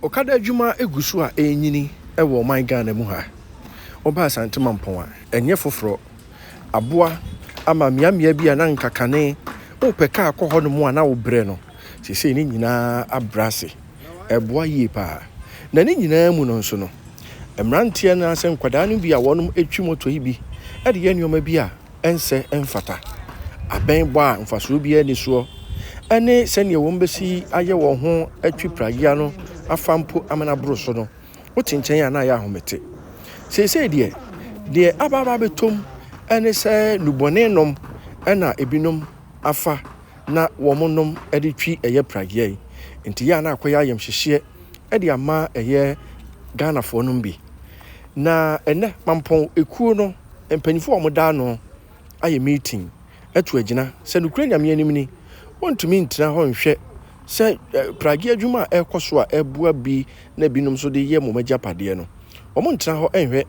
Okada adwuma egusu a enyini ewo man Ghana mu ha. Oba asante Mampong a enye foforo. Aboa ama miamia bi na nkakane opeka akọ no mu na wo bre no. Sese ni nyina abrase. Eboa yie pa. Na ni nyina mu no nso no. Emrantie na asem kwada no bi a wonum etwi moto yi bi. Ede ye nneoma bi a ense enfata. Aben bo a mfaso bi ani so. Ene sene wo mbesi aye wo ho atwi pragia no afampo amana broso no wotinchen ya na ya homete sese de ababa betom ene se nubone nom ena ebinom afa na womonom ede twi eye pragia yi nti ya na akoya yem hyehye ede ama eye Ghana fo no bi na ene Mampong ekuo no empanifo omoda no aye meeting etu agina se nukrenya me anim ni wontumi ntina ho nhwe se pragia adwuma ekoso a ebua bi na binom so de ye momagia pade no omo ntina ho enhwe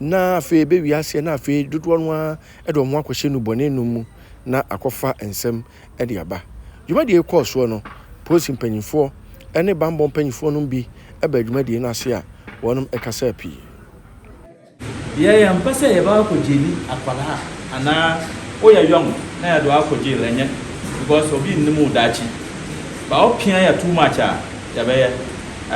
na afi be wiase na afi dodo no a edo mo akohye nu bone no mu na akofa ensem ede aba dwuma de ekoso no police mpanyimfo ene bambo mpanyimfo no bi eba dwuma de no ase a wonum ekasa pi ya mpase ye ba ko jeli akwala ana oya yong na ya do akojeli enye because obi nnimu dachi ba opia ya too much ya be ya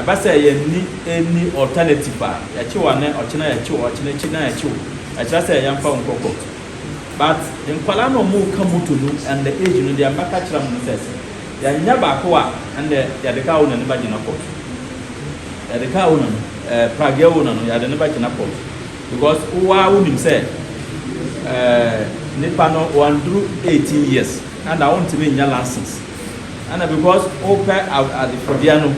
ba say ya ni any alternative ya chi wane ochina ya chi ochina chi na ya chi ya cha say ya mfa nkoko but in kwala no mu ka mutunu and the age no dia mbaka chira mu sese ya nya ba ko and ya de ka una ne ba jina ko ya de ka una pragia una no ya de ne ba jina ko because uwa unim say nipa no 1 through 18 years and I want to be in your license. And because open at the Fabiano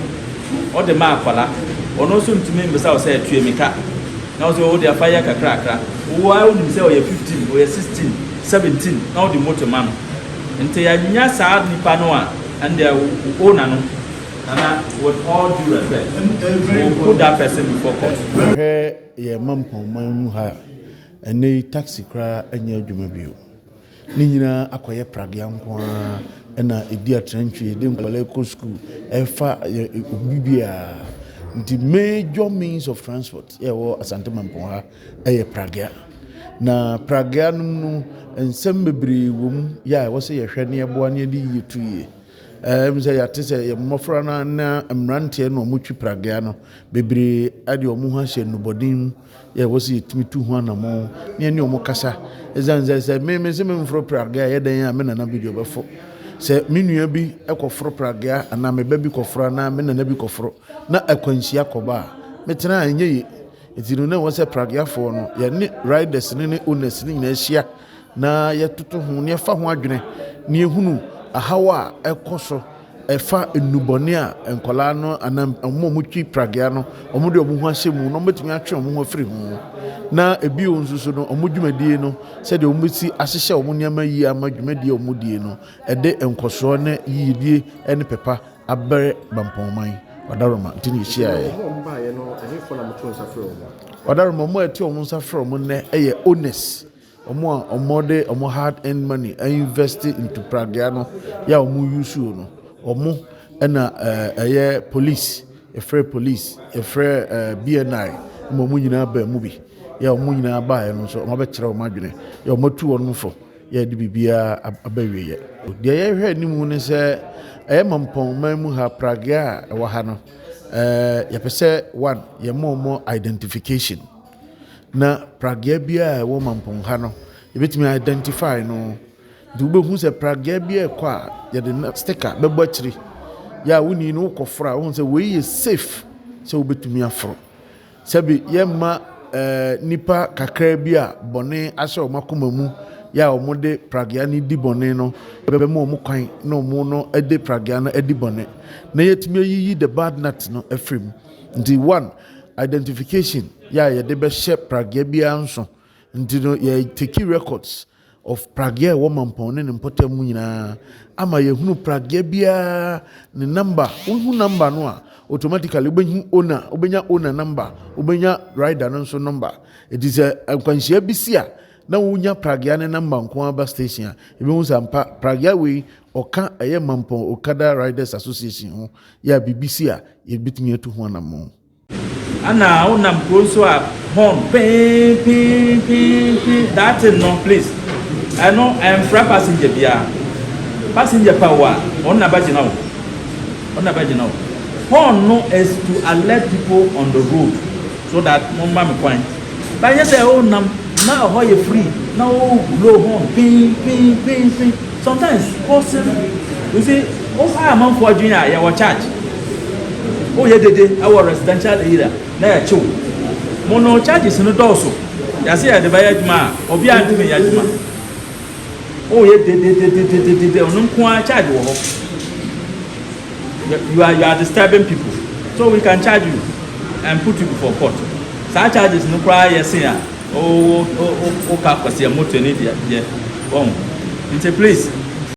or the Makwala, or no soon to me, Massa said to Emika. Now, so they are fire cracker. Why would you say you're 15 or you're 16, 17, now the motor man? And they are Nyasa Nipanoa and their owner. And with all due respect, we'll put that person before court. Yeah, Mampong, my and they taxi cry and your Jumabio. Nina akoye pragia nko na edi atrenchwe de nkwale ko school efa bibia the major means of transport wo asante Mampong ha pragia na pragia no ensem bebre wom ya wo se ye hwe ne eboa ne di yetuye mse ya tese ye mofra na mrante no mutwi pragia no bebre ade omu ha hye nubodin ya wo se timitu ho na mo ne omu kasa ezanze se me se mfro pragia ye dan ya me na video befo se menua bi ekofro pragia ana me ba bi kofro na me na bi kofro na akwansia koba metena anye yi etinu na wo se pragia fo no ye ne riders ne owners ne nyina hia na ye toto ho ne fa ho adwene ne ehunu ahawa ekoso efa enubone a enkola no ana omomutwi pragia no omude omuhu ahyemu no metumi atwe omuhu afiri hu na ebi onsusu no omudwumadie no se de omisi ahyehye omunyama yi amadwumadie omudie no ede enkoso ne yidie ene pepa abere bampoman wadaroma ntini hia ye wadaroma mo eti omunsa fro mo ne eye honest omode hard earned money and invest into pragia no ya omu use no omo na police police BNI mo nyina ba mu bi ya omo nyina ba no so omo be kire omo adwene ya omo tu won fo ya de bibia abawie ye de ye hwe nimu ne se Mampong mu ha pragia wa ha no ya pese one ye mo identification na pragia bia wo Mampong ha no yebetimi identify no dube hu se pragia bia kwa ye de sticker bebo akiri ya woni no kofra hu se we ye safe se obetumi afro sabi ye ma nipa kakra bia bone ase o makoma mu ya o mode pragia ni di bone no bebe mo mo kwan no mo no ede pragia no edi bone na yetimi yi the bad nut no afrim the one identification ya ye de be share pragia bia nso nti no ye take records of pragia wo Mampong ne mpotam nyina ama ye hunu pragia bia ne number hu number no a automatically obenya owner number obenya rider no so number it is a kwanhia bisia na wonya pragea ne namba nko aba station a ebi sɛ mpa pragea wei ɔka ɛyɛ Mampong Okada Riders Association ho ya BBC a yɛbɛtumi atu ho anamo ana wonam kuro so a horn pin that thing no please I know fra passenger bia passenger power on na bagina wo horn no is to alert people on the road so that mama me point but you say oh nam now how you free now blow horn pin sometimes person you see oh I am for junior you charge oh yeah dede our residential area na ya chiw mono charges no doso ya say ya de buy adwuma obi antime ya adwuma oh yeah dede onum kwa charge wo ho you are disturbing people so we can charge you and put you before court such charges no cry yes ya oh ka kwase moto ni dia oh please